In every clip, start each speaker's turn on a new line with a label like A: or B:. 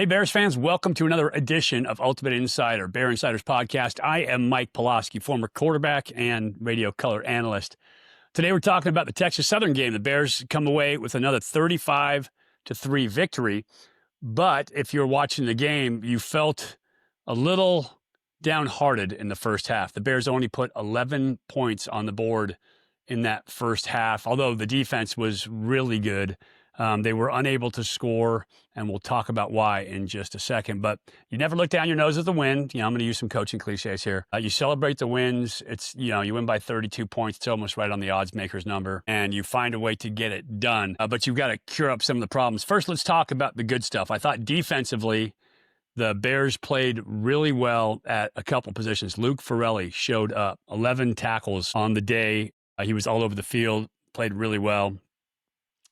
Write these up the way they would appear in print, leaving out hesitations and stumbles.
A: Hey, Bears fans, welcome to another edition of Ultimate Insider, Bear Insiders Podcast. I am Mike Pawlawski, former quarterback and radio color analyst. Today we're talking about the Texas Southern game. The Bears come away with another 35-3 victory. But if you're watching the game, you felt a little downhearted in the first half. The Bears only put 11 points on the board in that first half, although the defense was really good. They were unable to score, and we'll talk about why in just a second. But you never look down your nose at the win. I'm going to use some coaching cliches here. You celebrate the wins. It's, you win by 32 points. It's almost right on the odds maker's number, and you find a way to get it done. But you've got to cure up some of the problems. First, let's talk about the good stuff. I thought defensively, the Bears played really well at a couple positions. Luke Farrelly showed up, 11 tackles on the day. He was all over the field, played really well.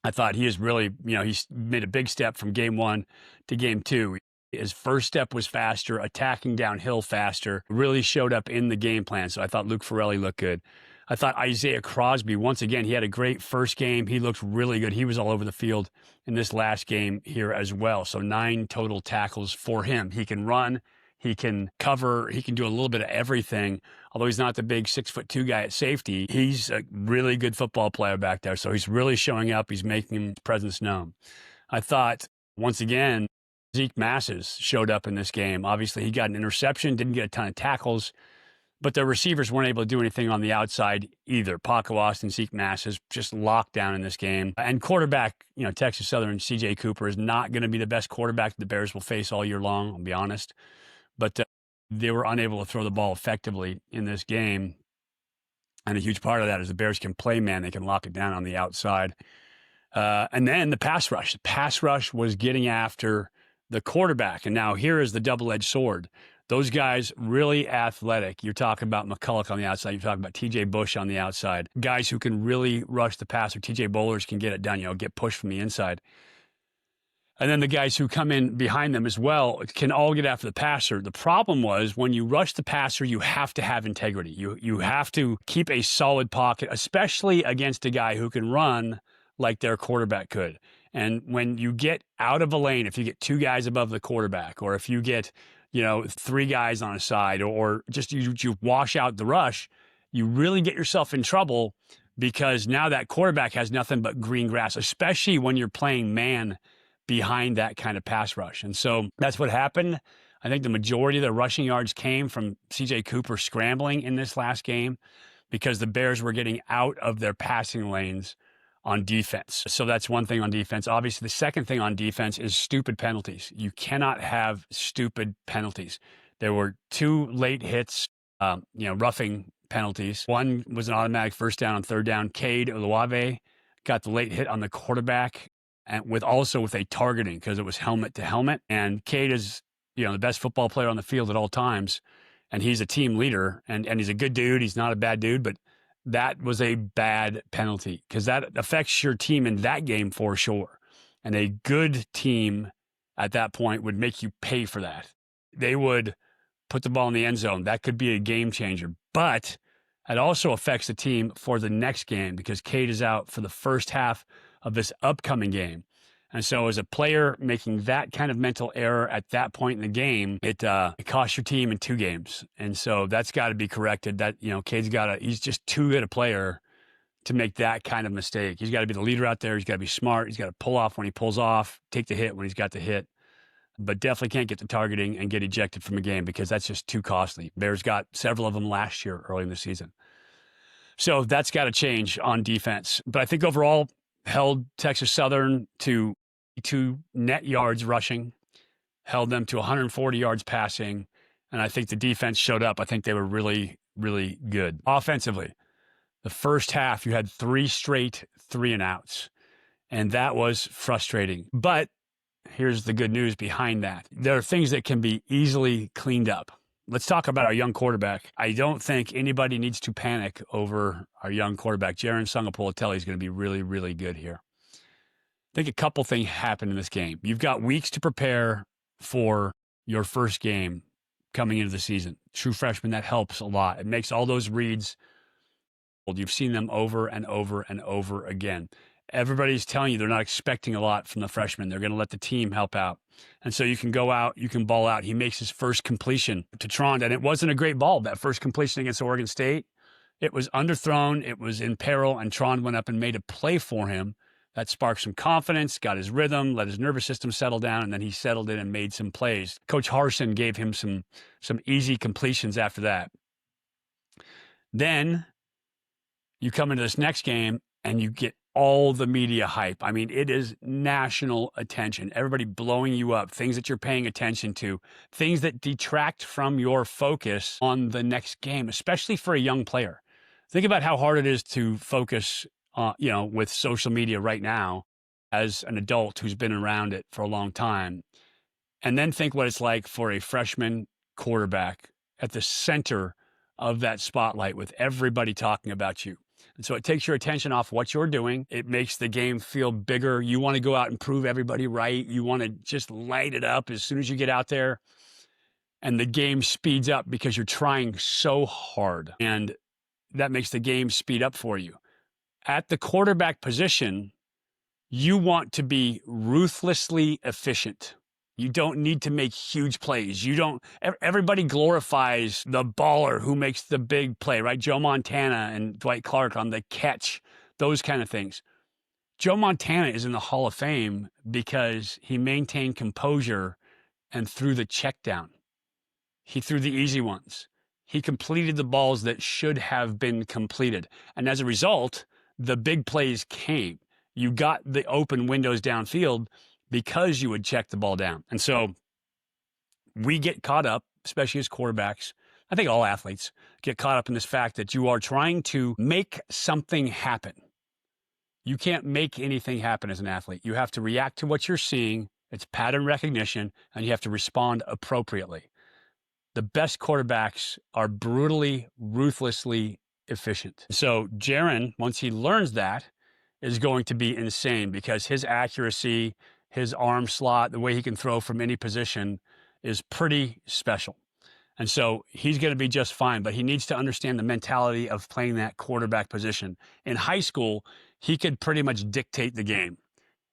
A: I thought he is really, he's made a big step from game one to game two. His first step was faster, attacking downhill faster, really showed up in the game plan. So I thought Luke Farrelly looked good. I thought Isaiah Crosby, once again, he had a great first game. He looked really good. He was all over the field in this last game here as well. So 9 total tackles for him. He can run, he can cover, he can do a little bit of everything. Although he's not the big 6'2" guy at safety, he's a really good football player back there. So he's really showing up. He's making his presence known. I thought, once again, Zeke Masses showed up in this game. Obviously, he got an interception, didn't get a ton of tackles, but the receivers weren't able to do anything on the outside either. Pawlawski and Zeke Masses just locked down in this game. And quarterback, Texas Southern, C.J. Cooper is not going to be the best quarterback the Bears will face all year long, I'll be honest. But they were unable to throw the ball effectively in this game. And a huge part of that is the Bears can play man. They can lock it down on the outside. And then the pass rush. The pass rush was getting after the quarterback. And now here is the double-edged sword. Those guys really athletic. You're talking about McCulloch on the outside. You're talking about T.J. Bush on the outside. Guys who can really rush the passer. T.J. Bowlers can get it done, get pushed from the inside. And then the guys who come in behind them as well can all get after the passer. The problem was when you rush the passer, you have to have integrity. You have to keep a solid pocket, especially against a guy who can run like their quarterback could. And when you get out of a lane, if you get 2 guys above the quarterback, or if you get, 3 guys on a side, or just you wash out the rush, you really get yourself in trouble because now that quarterback has nothing but green grass, especially when you're playing man behind that kind of pass rush. And so that's what happened. I think the majority of the rushing yards came from C.J. Cooper scrambling in this last game because the Bears were getting out of their passing lanes on defense. So that's one thing on defense. Obviously, the second thing on defense is stupid penalties. You cannot have stupid penalties. There were 2 late hits, roughing penalties. One was an automatic first down on third down. Cade Oluwave got the late hit on the quarterback, and with a targeting because it was helmet to helmet. And Cade is, the best football player on the field at all times. And he's a team leader and he's a good dude. He's not a bad dude, but that was a bad penalty because that affects your team in that game for sure. And a good team at that point would make you pay for that. They would put the ball in the end zone. That could be a game changer, but it also affects the team for the next game because Cade is out for the first half of this upcoming game. And so as a player making that kind of mental error at that point in the game, it costs your team in 2 games. And so that's got to be corrected. That, Cade's he's just too good a player to make that kind of mistake. He's got to be the leader out there. He's got to be smart. He's got to pull off when he pulls off, take the hit when he's got the hit, but definitely can't get the targeting and get ejected from a game because that's just too costly. Bears got several of them last year early in the season. So that's got to change on defense. But I think overall, held Texas Southern to 2 net yards rushing, held them to 140 yards passing, and I think the defense showed up. I think they were really, really good. Offensively, the first half, you had 3 straight 3-and-outs, and that was frustrating. But here's the good news behind that. There are things that can be easily cleaned up. Let's talk about our young quarterback. I don't think anybody needs to panic over our young quarterback. Jaron Sungapolatelli is going to be really, really good here. I think a couple things happened in this game. You've got weeks to prepare for your first game coming into the season. True freshman, that helps a lot. It makes all those reads, you've seen them over and over and over again. everybody's telling you they're not expecting a lot from the freshman. They're going to let the team help out. And so you can go out, you can ball out. He makes his first completion to Trond, and it wasn't a great ball, that first completion against Oregon State. It was underthrown, it was in peril, and Trond went up and made a play for him. That sparked some confidence, got his rhythm, let his nervous system settle down, and then he settled in and made some plays. Coach Harsin gave him some easy completions after that. Then you come into this next game and you get all the media hype. I mean, it is national attention. Everybody blowing you up, things that you're paying attention to, things that detract from your focus on the next game, especially for a young player. Think about how hard it is to focus, with social media right now as an adult who's been around it for a long time. And then think what it's like for a freshman quarterback at the center of that spotlight with everybody talking about you. And so it takes your attention off what you're doing. It makes the game feel bigger. You want to go out and prove everybody right. You want to just light it up as soon as you get out there. And the game speeds up because you're trying so hard. And that makes the game speed up for you. At the quarterback position, you want to be ruthlessly efficient. You don't need to make huge plays. Everybody glorifies the baller who makes the big play, right? Joe Montana and Dwight Clark on the catch, those kind of things. Joe Montana is in the Hall of Fame because he maintained composure and threw the check down. He threw the easy ones. He completed the balls that should have been completed. And as a result, the big plays came. You got the open windows downfield because you would check the ball down. And so we get caught up, especially as quarterbacks. I think all athletes get caught up in this fact that you are trying to make something happen. You can't make anything happen as an athlete. You have to react to what you're seeing. It's pattern recognition, and you have to respond appropriately. The best quarterbacks are brutally, ruthlessly efficient. So Jaron, once he learns that, is going to be insane because his accuracy, his arm slot, the way he can throw from any position is pretty special. And so he's going to be just fine, but he needs to understand the mentality of playing that quarterback position. In high school, he could pretty much dictate the game.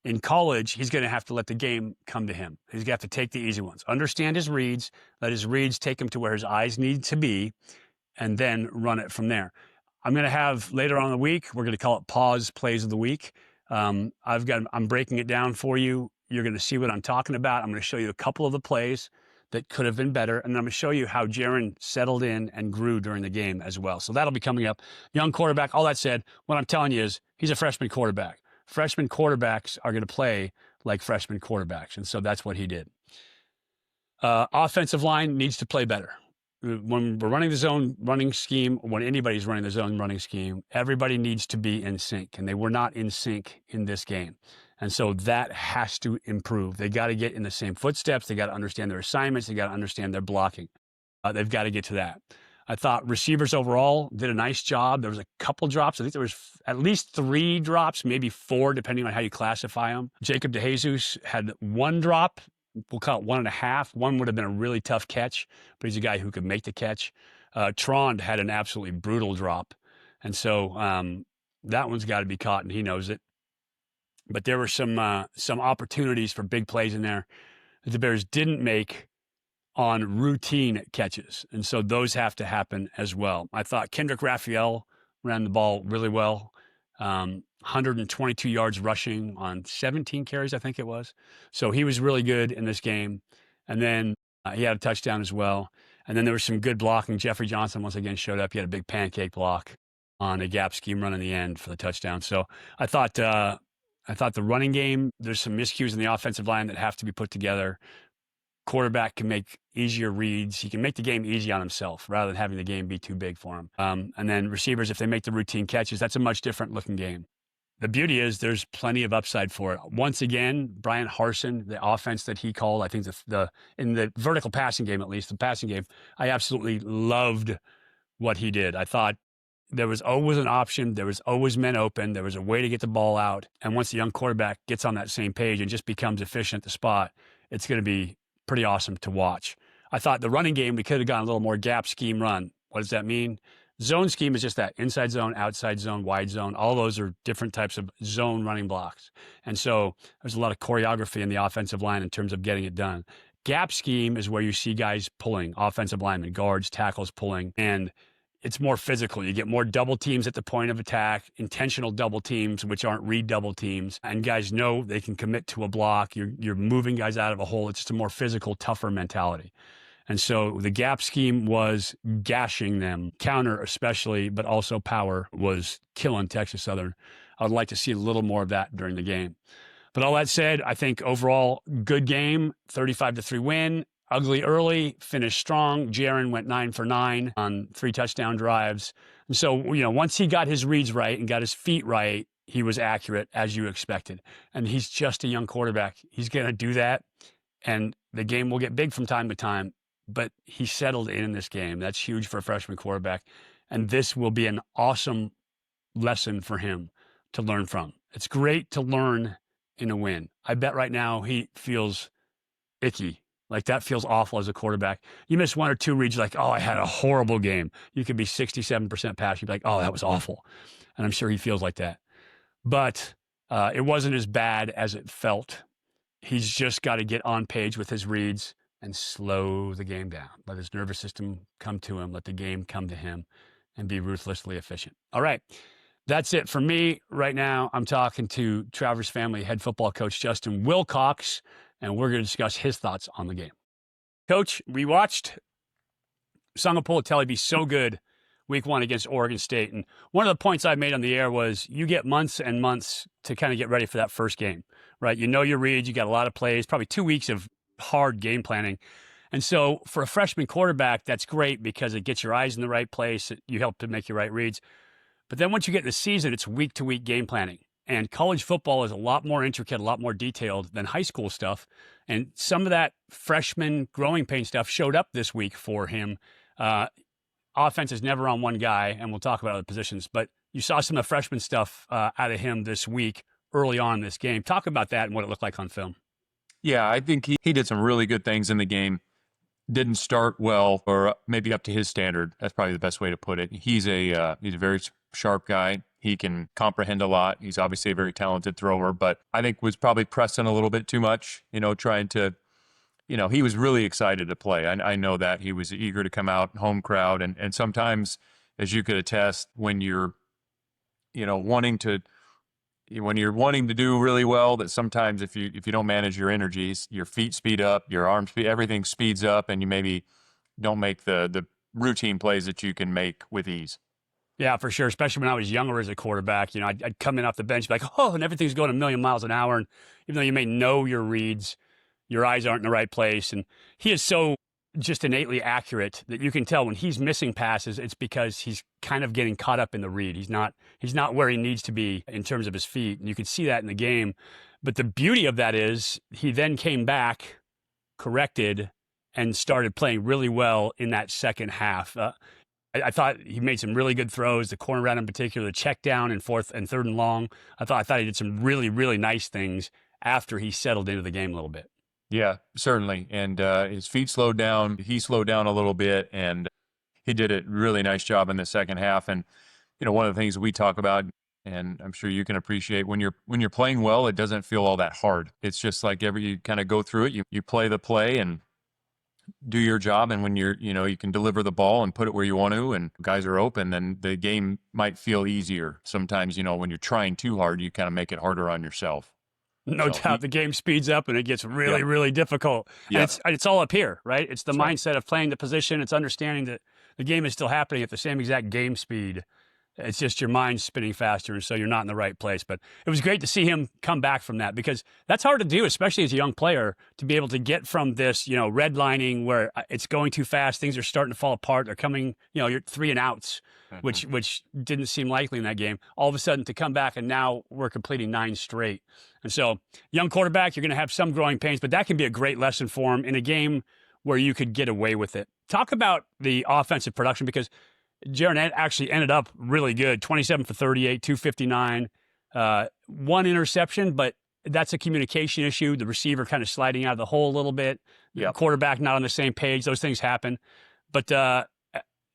A: In college, he's going to have to let the game come to him. He's going to have to take the easy ones, understand his reads, let his reads take him to where his eyes need to be, and then run it from there. I'm going to have later on in the week, we're going to call it Pause Plays of the Week. I'm breaking it down for you. You're going to see what I'm talking about. I'm going to show you a couple of the plays that could have been better. And then I'm going to show you how Jaron settled in and grew during the game as well. So that'll be coming up. Young quarterback, all that said, what I'm telling you is he's a freshman quarterback. Freshman quarterbacks are going to play like freshman quarterbacks. And so that's what he did. Offensive line needs to play better. When we're running the zone running scheme, when anybody's running the zone running scheme, everybody needs to be in sync. And they were not in sync in this game. And so that has to improve. They got to get in the same footsteps. They got to understand their assignments. They got to understand their blocking. They've got to get to that. I thought receivers overall did a nice job. There was a couple drops. I think there was at least 3 drops, maybe 4, depending on how you classify them. Jacob DeJesus had 1 drop. We'll call it 1.5. One would have been a really tough catch, but he's a guy who could make the catch. Trond had an absolutely brutal drop. And so that one's got to be caught, and he knows it. But there were some opportunities for big plays in there that the Bears didn't make on routine catches. And so those have to happen as well. I thought Kendrick Raphael ran the ball really well. 122 yards rushing on 17 carries, I think it was. So he was really good in this game. And then he had a touchdown as well. And then there was some good blocking. Jeffrey Johnson once again showed up. He had a big pancake block on a gap scheme run in the end for the touchdown. So I thought the running game, there's some miscues in the offensive line that have to be put together. Quarterback can make easier reads. He can make the game easy on himself rather than having the game be too big for him. And then receivers, if they make the routine catches, that's a much different looking game. The beauty is there's plenty of upside for it. Once again, Brian Harsin, the offense that he called, I think in the vertical passing game, at least the passing game, I absolutely loved what he did. I thought there was always an option. There was always men open. There was a way to get the ball out. And once the young quarterback gets on that same page and just becomes efficient at the spot, it's going to be pretty awesome to watch. I thought the running game, we could have gone a little more gap scheme run. What does that mean? Zone scheme is just that: inside zone, outside zone, wide zone. All those are different types of zone running blocks. And so there's a lot of choreography in the offensive line in terms of getting it done. Gap scheme is where you see guys pulling, offensive linemen, guards, tackles pulling, and it's more physical. You get more double teams at the point of attack, intentional double teams, which aren't read double teams. And guys know they can commit to a block. You're moving guys out of a hole. It's just a more physical, tougher mentality. And so the gap scheme was gashing them. Counter especially, but also power was killing Texas Southern. I would like to see a little more of that during the game. But all that said, I think overall, good game, 35-3 win. Ugly early, finished strong. Jaron went 9 for 9 on 3 touchdown drives. And so, once he got his reads right and got his feet right, he was accurate as you expected. And he's just a young quarterback. He's going to do that. And the game will get big from time to time. But he settled in this game. That's huge for a freshman quarterback. And this will be an awesome lesson for him to learn from. It's great to learn in a win. I bet right now he feels icky. Like that feels awful as a quarterback. You miss 1 or 2 reads, like, oh, I had a horrible game. You could be 67% pass. You'd be like, oh, that was awful. And I'm sure he feels like that. But it wasn't as bad as it felt. He's just got to get on page with his reads and slow the game down. Let his nervous system come to him. Let the game come to him and be ruthlessly efficient. All right. That's it for me right now. I'm talking to Travers family head football coach Justin Wilcox, and we're going to discuss his thoughts on the game. Coach, we watched Sungapolatelli be so good week 1 against Oregon State. And one of the points I made on the air was you get months and months to kind of get ready for that first game, right? You know your reads. You got a lot of plays, probably 2 weeks of hard game planning. And so for a freshman quarterback, that's great because it gets your eyes in the right place. You help to make your right reads. But then once you get in the season, it's week-to-week game planning. And college football is a lot more intricate, a lot more detailed than high school stuff. And some of that freshman growing pain stuff showed up this week for him. Offense is never on one guy, and we'll talk about other positions. But you saw some of the freshman stuff out of him this week early on in this game. Talk about that and what it looked like on film.
B: Yeah, I think he did some really good things in the game. Didn't start well, or maybe up to his standard. That's probably the best way to put it. He's a very sharp guy. He can comprehend a lot. He's obviously a very talented thrower, but I think was probably pressing a little bit too much, trying to, he was really excited to play. I know that he was eager to come out, home crowd. And sometimes, as you could attest, when you're wanting to do really well, that sometimes if you don't manage your energies, your feet speed up, your arms speed, everything speeds up, and you maybe don't make the routine plays that you can make with ease.
A: Yeah, for sure. Especially when I was younger as a quarterback, I'd come in off the bench, be like, oh, and everything's going a million miles an hour. And even though you may know your reads, your eyes aren't in the right place. And he is so just innately accurate that you can tell when he's missing passes, it's because he's kind of getting caught up in the read. He's not where he needs to be in terms of his feet. And you could see that in the game. But the beauty of that is he then came back, corrected, and started playing really well in that second half. I thought he made some really good throws. The corner route in particular, the check down in 4th and 3rd and long. I thought he did some really, really nice things after he settled into the game a little bit.
B: Yeah, certainly. And his feet slowed down. He slowed down a little bit, and he did a really nice job in the second half. And one of the things we talk about, and I'm sure you can appreciate, when you're playing well, it doesn't feel all that hard. It's just like you kind of go through it. You play the play and do your job, and when you can deliver the ball and put it where you want to, and guys are open, then the game might feel easier. Sometimes, when you're trying too hard, you kind of make it harder on yourself.
A: No doubt. The game speeds up and it gets really, really difficult. Yeah. And it's all up here, right? It's the mindset of playing the position. It's understanding that the game is still happening at the same exact game speed. It's just your mind's spinning faster, and so you're not in the right place. But it was great to see him come back from that, because that's hard to do, especially as a young player, to be able to get from this, redlining where it's going too fast, things are starting to fall apart. They're coming, you're 3 and outs, which didn't seem likely in that game. All of a sudden to come back, and now we're completing 9 straight. And so, young quarterback, you're going to have some growing pains, but that can be a great lesson for him in a game where you could get away with it. Talk about the offensive production, because Jaron actually ended up really good, 27 for 38, 259, 1 interception, but that's a communication issue. The receiver kind of sliding out of the hole a little bit, the quarterback not on the same page. Those things happen. But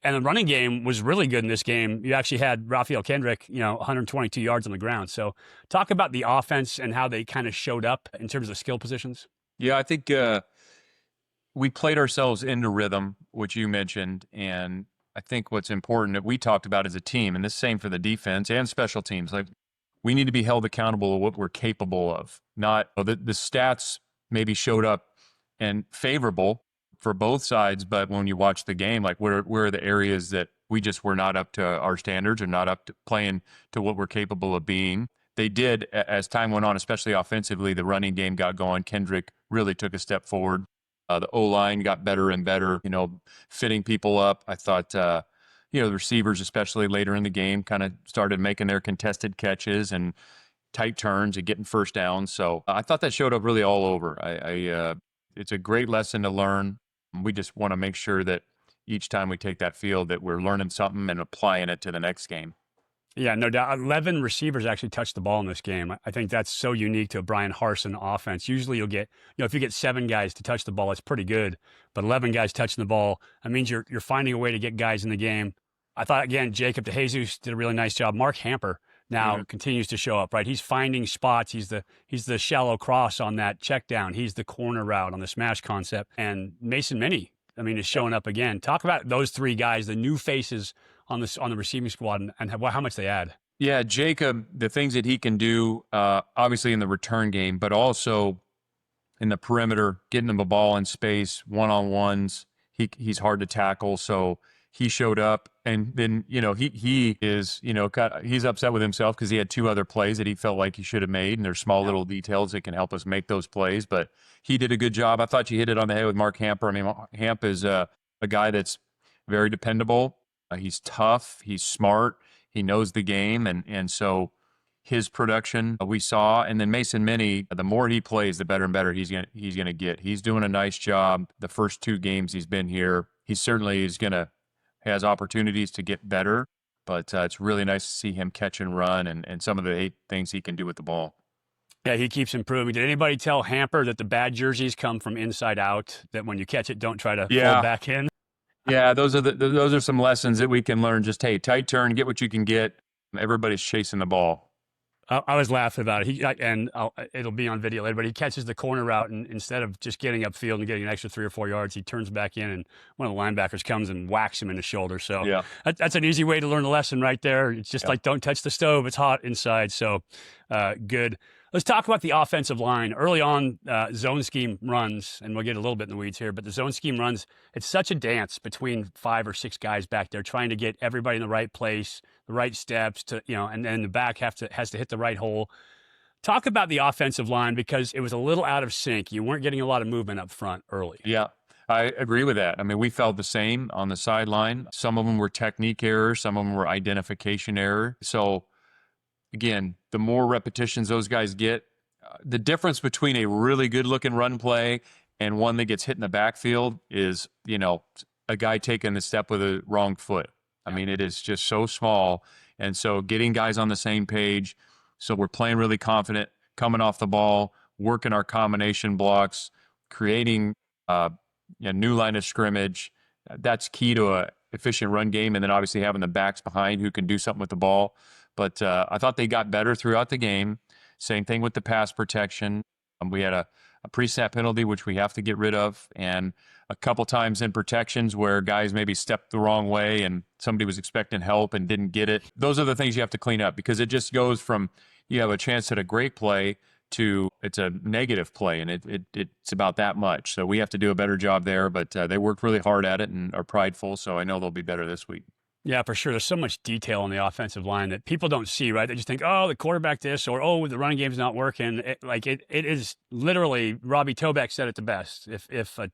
A: And the running game was really good in this game. You actually had Raphael Kendrick, 122 yards on the ground. So talk about the offense and how they kind of showed up in terms of skill positions.
B: Yeah, I think we played ourselves into rhythm, which you mentioned. And I think what's important that we talked about as a team, and the same for the defense and special teams, like we need to be held accountable of what we're capable of. Not the stats maybe showed up and favorable for both sides, but when you watch the game, like where are the areas that we just were not up to our standards or not up to playing to what we're capable of being. They did, as time went on, especially offensively, the running game got going. Kendrick really took a step forward. The O-line got better and better, fitting people up. I thought, the receivers, especially later in the game, kind of started making their contested catches and tight turns and getting first downs. So I thought that showed up really all over. It's a great lesson to learn. We just want to make sure that each time we take that field that we're learning something and applying it to the next game.
A: Yeah, no doubt. 11 receivers actually touched the ball in this game. I think that's so unique to a Brian Harsin offense. Usually you'll get, if you get 7 guys to touch the ball, it's pretty good. But 11 guys touching the ball, that means you're finding a way to get guys in the game. I thought, again, Jacob DeJesus did a really nice job. Mark Hamper now continues to show up, right? He's finding spots. He's the shallow cross on that check down. He's the corner route on the smash concept. And Mason Minnie, is showing up again. Talk about those 3 guys, the new faces on the receiving squad, and how much they add.
B: Yeah, Jacob, the things that he can do, obviously in the return game, but also in the perimeter, getting him the ball in space, one-on-ones. He's hard to tackle, so he showed up. And then, he is, he's upset with himself because he had 2 other plays that he felt like he should have made, and there's small little details that can help us make those plays. But he did a good job. I thought you hit it on the head with Mark Hamper. Hamp is a guy that's very dependable. He's tough. He's smart. He knows the game. And so his production we saw. And then Mason Minnie, the more he plays, the better and better he's gonna get. He's doing a nice job. The first 2 games he's been here, he certainly has opportunities to get better. But it's really nice to see him catch and run and some of the things he can do with the ball.
A: Yeah, he keeps improving. Did anybody tell Hamper that the bad jerseys come from inside out, that when you catch it, don't try to fold back in?
B: Yeah, those are some lessons that we can learn. Just, hey, tight turn, get what you can get. Everybody's chasing the ball.
A: I was laughing about it. It'll be on video later, but he catches the corner route, and instead of just getting upfield and getting an extra 3 or 4 yards, he turns back in, and one of the linebackers comes and whacks him in the shoulder. So that's an easy way to learn the lesson right there. It's just like, don't touch the stove. It's hot inside. So good. Let's talk about the offensive line. Early on, zone scheme runs, and we'll get a little bit in the weeds here, but the zone scheme runs, it's such a dance between 5 or 6 guys back there trying to get everybody in the right place, the right steps to, and then the back has to hit the right hole. Talk about the offensive line, because it was a little out of sync. You weren't getting a lot of movement up front early.
B: Yeah, I agree with that. We felt the same on the sideline. Some of them were technique errors. Some of them were identification error. So, again, the more repetitions those guys get, the difference between a really good-looking run play and one that gets hit in the backfield is, a guy taking a step with a wrong foot. It is just so small. And so getting guys on the same page, so we're playing really confident, coming off the ball, working our combination blocks, creating a new line of scrimmage. That's key to a efficient run game, and then obviously having the backs behind who can do something with the ball. But I thought they got better throughout the game. Same thing with the pass protection. We had a pre-snap penalty, which we have to get rid of, and a couple times in protections where guys maybe stepped the wrong way and somebody was expecting help and didn't get it. Those are the things you have to clean up, because it just goes from you have a chance at a great play to it's a negative play, and it's about that much. So we have to do a better job there, but they worked really hard at it and are prideful, so I know they'll be better this week.
A: Yeah, for sure. There's so much detail on the offensive line that people don't see, right? They just think, oh, the quarterback this, or oh, the running game's not working. It is literally, Robbie Tobeck said it the best. If a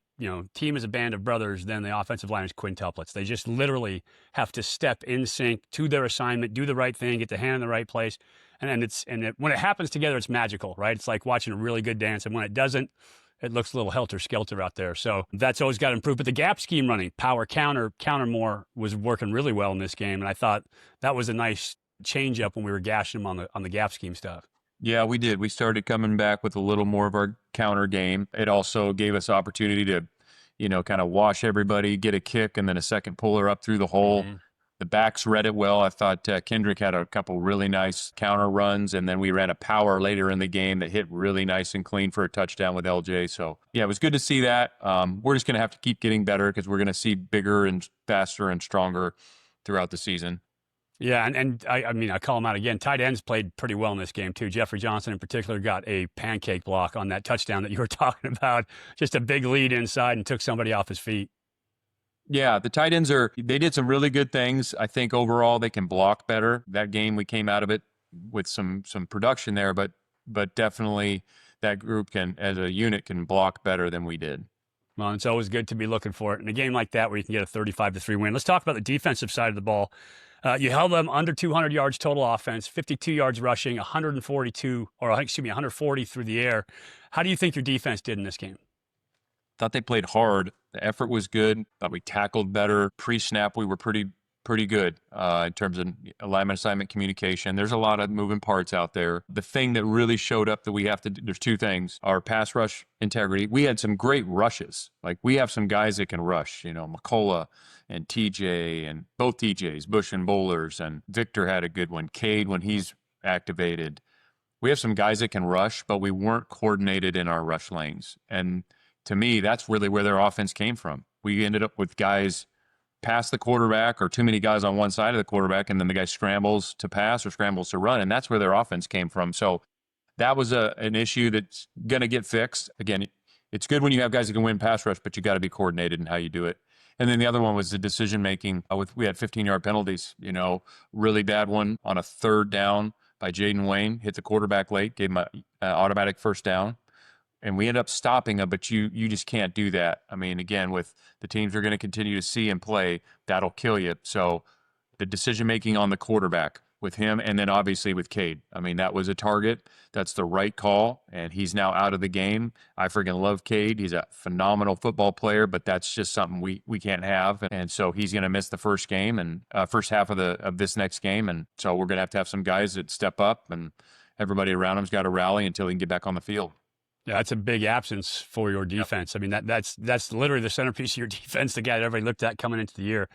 A: team is a band of brothers, then the offensive line is quintuplets. They just literally have to step in sync to their assignment, do the right thing, get the hand in the right place, and when it happens together, it's magical, right? It's like watching a really good dance, and when it doesn't, it looks a little helter-skelter out there. So that's always got to improve. But the gap scheme running, power counter more, was working really well in this game. And I thought that was a nice change-up when we were gashing them on the gap scheme stuff.
B: Yeah, we did. We started coming back with a little more of our counter game. It also gave us opportunity to, kind of wash everybody, get a kick, and then a second puller up through the hole.
A: Mm-hmm.
B: The backs read it well. I thought Kendrick had a couple really nice counter runs, and then we ran a power later in the game that hit really nice and clean for a touchdown with LJ. So, yeah, it was good to see that. We're just going to have to keep getting better because we're going to see bigger and faster and stronger throughout the season.
A: Yeah, and I mean, I call him out again. Tight ends played pretty well in this game, too. Jeffrey Johnson, in particular, got a pancake block on that touchdown that you were talking about. Just a big lead inside and took somebody off his feet.
B: Yeah, the tight ends they did some really good things. I think overall they can block better. That game, we came out of it with some production there, but definitely that group as a unit, can block better than we did.
A: Well, it's always good to be looking for it in a game like that where you can get a 35-3 win. Let's talk about the defensive side of the ball. You held them under 200 yards total offense, 52 yards rushing, 140 through the air. How do you think your defense did in this game?
B: Thought they played hard. The effort was good. Thought we tackled better. Pre-snap, we were pretty good in terms of alignment, assignment, communication. There's a lot of moving parts out there. The thing that really showed up that we have to do, there's two things. Our pass rush integrity. We had some great rushes. Like, we have some guys that can rush, McCullough and TJ, and both TJs, Bush and Bowlers, and Victor had a good one. Cade, when he's activated. We have some guys that can rush, but we weren't coordinated in our rush lanes. And to me, that's really where their offense came from. We ended up with guys past the quarterback, or too many guys on one side of the quarterback, and then the guy scrambles to pass or scrambles to run, and that's where their offense came from. So that was an issue that's going to get fixed. Again, it's good when you have guys that can win pass rush, but you got to be coordinated in how you do it. And then the other one was the decision-making. We had 15-yard penalties, really bad one on a third down by Jaden Wayne, hit the quarterback late, gave him an automatic first down. And we end up stopping them, but you just can't do that. I mean, again, with the teams we're going to continue to see and play, that'll kill you. So the decision-making on the quarterback with him, and then obviously with Cade. I mean, that was a target. That's the right call, and he's now out of the game. I freaking love Cade. He's a phenomenal football player, but that's just something we can't have. And so he's going to miss the first game and first half of this next game. And so we're going to have some guys that step up, and everybody around him's got to rally until he can get back on the field.
A: Yeah, that's a big absence for your defense. Yep. I mean, that's literally the centerpiece of your defense, the guy that everybody looked at coming into the year,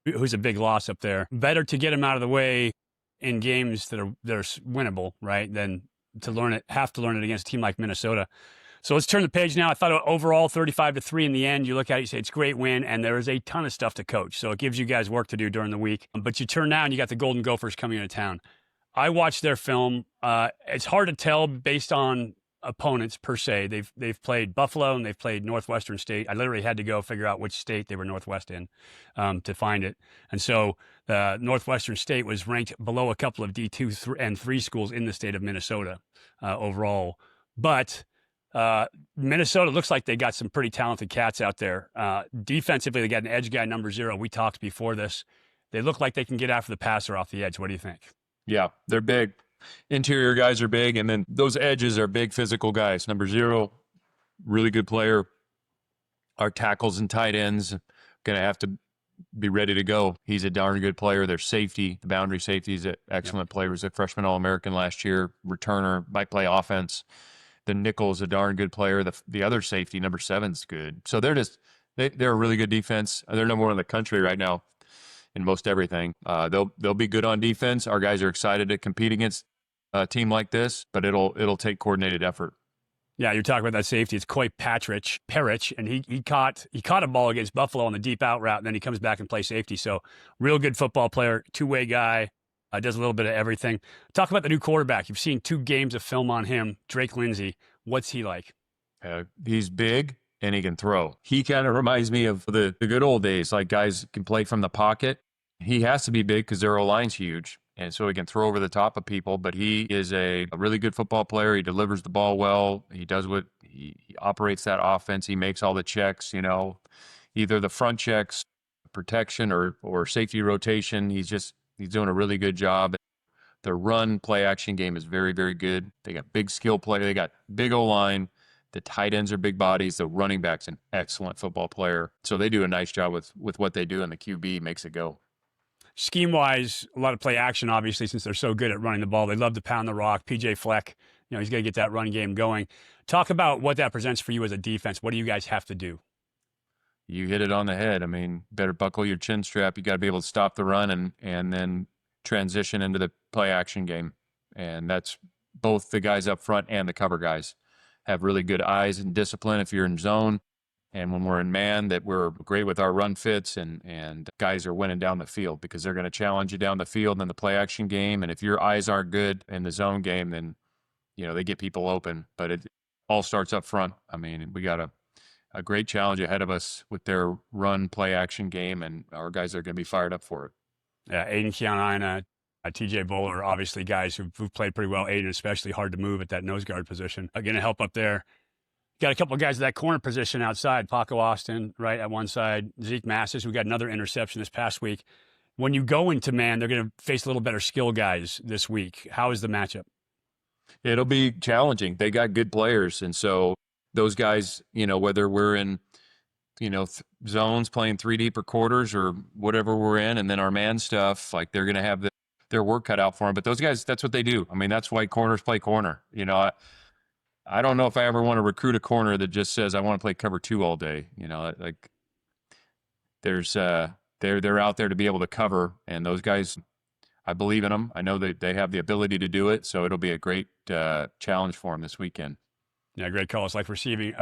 A: who's a big loss up there. Better to get him out of the way in games that are winnable, right, than to have to learn it against a team like Minnesota. So let's turn the page now. I thought overall 35-3 in the end. You look at it, you say it's a great win, and there is a ton of stuff to coach. So it gives you guys work to do during the week. But you turn now and you got the Golden Gophers coming into town. I watched their film. It's hard to tell based on opponents per se. They've played Buffalo and they've played Northwestern State. I literally had to go figure out which state they were Northwest in to find it. And so Northwestern State was ranked below a couple of D2 and 3 schools in the state of Minnesota overall. But Minnesota looks like they got some pretty talented cats out there. Defensively, they got an edge guy, number 0. We talked before this. They look like they can get after the passer off the edge. What do you think? Yeah,
B: they're big. Interior guys are big, and then those edges are big physical guys. Number 0, really good player. Our tackles and tight ends going to have to be ready to go. He's a darn good player. Their safety, the boundary safety, is an excellent player. He was a freshman All-American last year. Returner, might play offense. The nickel is a darn good player. The other safety, number 7, is good. So they're a really good defense. They're number 1 in the country right now in most everything. They'll be good on defense. Our guys are excited to compete against a team like this, but it'll take coordinated effort.
A: Yeah, you're talking about that safety. It's Coy Parrish, and he caught a ball against Buffalo on the deep out route, and then he comes back and plays safety. So real good football player, two-way guy, does a little bit of everything. Talk about the new quarterback. You've seen 2 games of film on him, Drake Lindsey. What's he like?
B: He's big and he can throw. He kind of reminds me of the good old days, like guys can play from the pocket. He has to be big because their O-line's huge. And so he can throw over the top of people, but he is a really good football player. He delivers the ball well. He does he operates that offense. He makes all the checks, either the front checks, protection, or safety rotation. He's doing a really good job. Their run play action game is very, very good. They got big skill play. They got big O-line. The tight ends are big bodies. The running back's an excellent football player. So they do a nice job with what they do, and the QB makes it go.
A: Scheme-wise, a lot of play action, obviously, since they're so good at running the ball. They love to pound the rock. PJ Fleck, he's got to get that run game going. Talk about what that presents for you as a defense. What do you guys have to do?
B: you hit it on the head. I mean, better buckle your chin strap. You got to be able to stop the run and then transition into the play action game. And that's both the guys up front and the cover guys have really good eyes and discipline if you're in zone. And when we're in man, that we're great with our run fits and guys are winning down the field because they're going to challenge you down the field in the play action game. And if your eyes aren't good in the zone game, then, they get people open. But it all starts up front. I mean, we got a great challenge ahead of us with their run play action game, and our guys are going to be fired up for it.
A: Yeah, Aiden Keonina, TJ Bowler, obviously guys who've played pretty well. Aiden especially hard to move at that nose guard position. Going to help up there. Got a couple of guys at that corner position outside. Paco Austin, right at one side. Zeke Massis, who got another interception this past week. When you go into man, they're going to face a little better skill guys this week. How is the matchup?
B: It'll be challenging. They got good players, and so those guys, whether we're in, zones playing 3 deeper quarters or whatever we're in, and then our man stuff, like they're going to have their work cut out for them. But those guys, that's what they do. I mean, that's why corners play corner. I don't know if I ever want to recruit a corner that just says I want to play cover 2 all day. Like there's they're out there to be able to cover, and those guys, I believe in them. I know that they have the ability to do it, so it'll be a great challenge for them this weekend.
A: Yeah, great call. It's like recruiting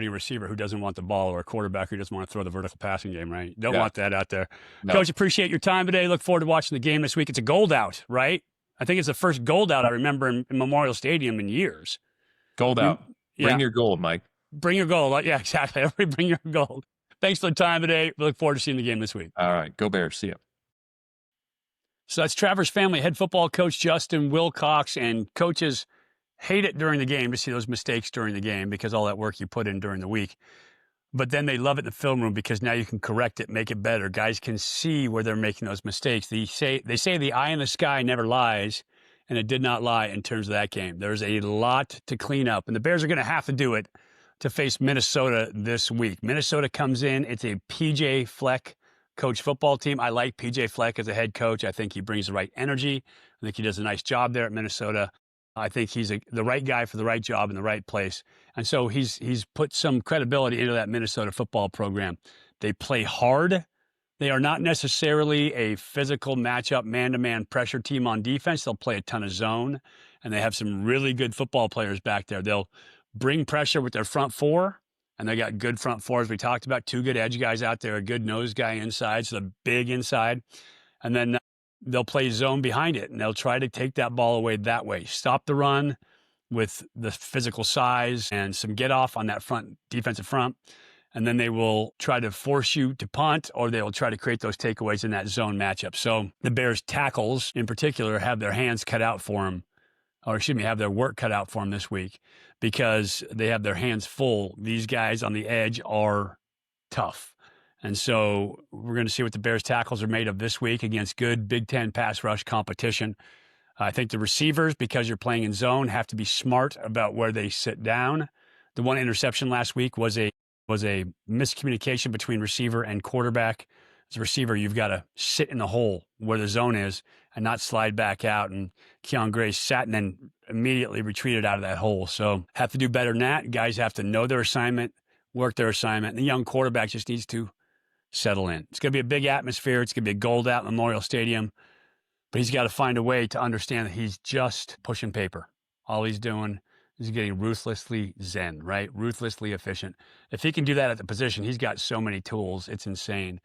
A: a receiver who doesn't want the ball or a quarterback who doesn't want to throw the vertical passing game, right? Don't want that out there. No. Coach, appreciate your time today. Look forward to watching the game this week. It's a gold out, right? I think it's the first gold out I remember in Memorial Stadium in years.
B: Gold out. Bring your gold, Mike.
A: Bring your gold. Yeah, exactly. Everybody bring your gold. Thanks for the time today. We look forward to seeing the game this week.
B: All right. Go Bears. See you.
A: So that's Travers family head football coach Justin Wilcox, and coaches hate it during the game to see those mistakes during the game because all that work you put in during the week. But then they love it in the film room because now you can correct it, make it better. Guys can see where they're making those mistakes. They say the eye in the sky never lies, and it did not lie in terms of that game. There's a lot to clean up, and the Bears are going to have to do it to face Minnesota this week. Minnesota comes in. It's a P.J. Fleck coach football team. I like P.J. Fleck as a head coach. I think he brings the right energy. I think he does a nice job there at Minnesota. I think he's the right guy for the right job in the right place. And so he's put some credibility into that Minnesota football program. They play hard. They are not necessarily a physical matchup, man-to-man pressure team on defense. They'll play a ton of zone, and they have some really good football players back there. They'll bring pressure with their front four, and they got good front fours. We talked about 2 good edge guys out there, a good nose guy inside, so the big inside. And then they'll play zone behind it, and they'll try to take that ball away that way. Stop the run with the physical size and some get off on that front defensive front. And then they will try to force you to punt, or they will try to create those takeaways in that zone matchup. So the Bears tackles in particular have their hands cut out for them, have their work cut out for them this week because they have their hands full. These guys on the edge are tough. And so we're going to see what the Bears tackles are made of this week against good Big Ten pass rush competition. I think the receivers, because you're playing in zone, have to be smart about where they sit down. The one interception last week was a miscommunication between receiver and quarterback. As a receiver, you've got to sit in the hole where the zone is and not slide back out. And Keon Gray sat and then immediately retreated out of that hole. So have to do better than that. Guys have to know their assignment, work their assignment. And the young quarterback just needs to settle in. It's going to be a big atmosphere. It's going to be a gold out Memorial Stadium. But he's got to find a way to understand that he's just pushing paper. All he's doing is getting ruthlessly zen, right? Ruthlessly efficient. If he can do that at the position, he's got so many tools. It's insane.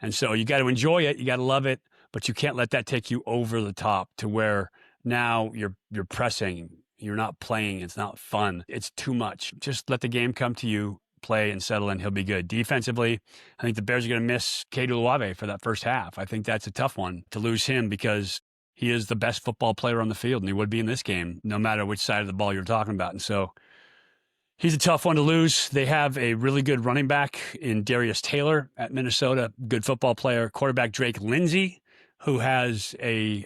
A: And so you got to enjoy it. You got to love it. But you can't let that take you over the top to where now you're pressing. You're not playing. It's not fun. It's too much. Just let the game come to you. Play and settle in. He'll be good. Defensively, I think the Bears are going to miss Kedu Olave for that first half. I think that's a tough one to lose him because he is the best football player on the field, and he would be in this game, no matter which side of the ball you're talking about. And so he's a tough one to lose. They have a really good running back in Darius Taylor at Minnesota, good football player. Quarterback Drake Lindsey, who has a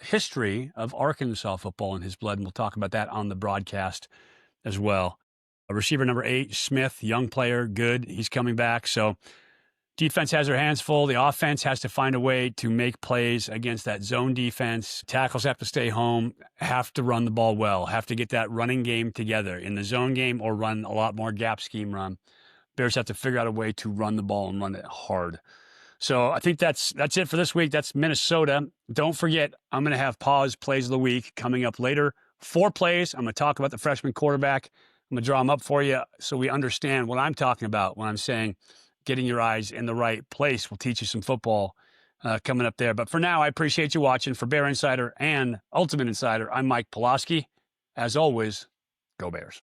A: history of Arkansas football in his blood, and we'll talk about that on the broadcast as well. Receiver number 8, Smith, young player, good. He's coming back. So defense has their hands full. The offense has to find a way to make plays against that zone defense. Tackles have to stay home, have to run the ball well, have to get that running game together in the zone game or run a lot more gap scheme run. Bears have to figure out a way to run the ball and run it hard. So I think that's it for this week. That's Minnesota. Don't forget, I'm going to have Paw's Plays of the Week coming up later. 4 plays. I'm going to talk about the freshman quarterback. I'm going to draw them up for you so we understand what I'm talking about when I'm saying getting your eyes in the right place. We'll teach you some football coming up there. But for now, I appreciate you watching. For Bear Insider and Ultimate Insider, I'm Mike Pawlawski. As always, go Bears.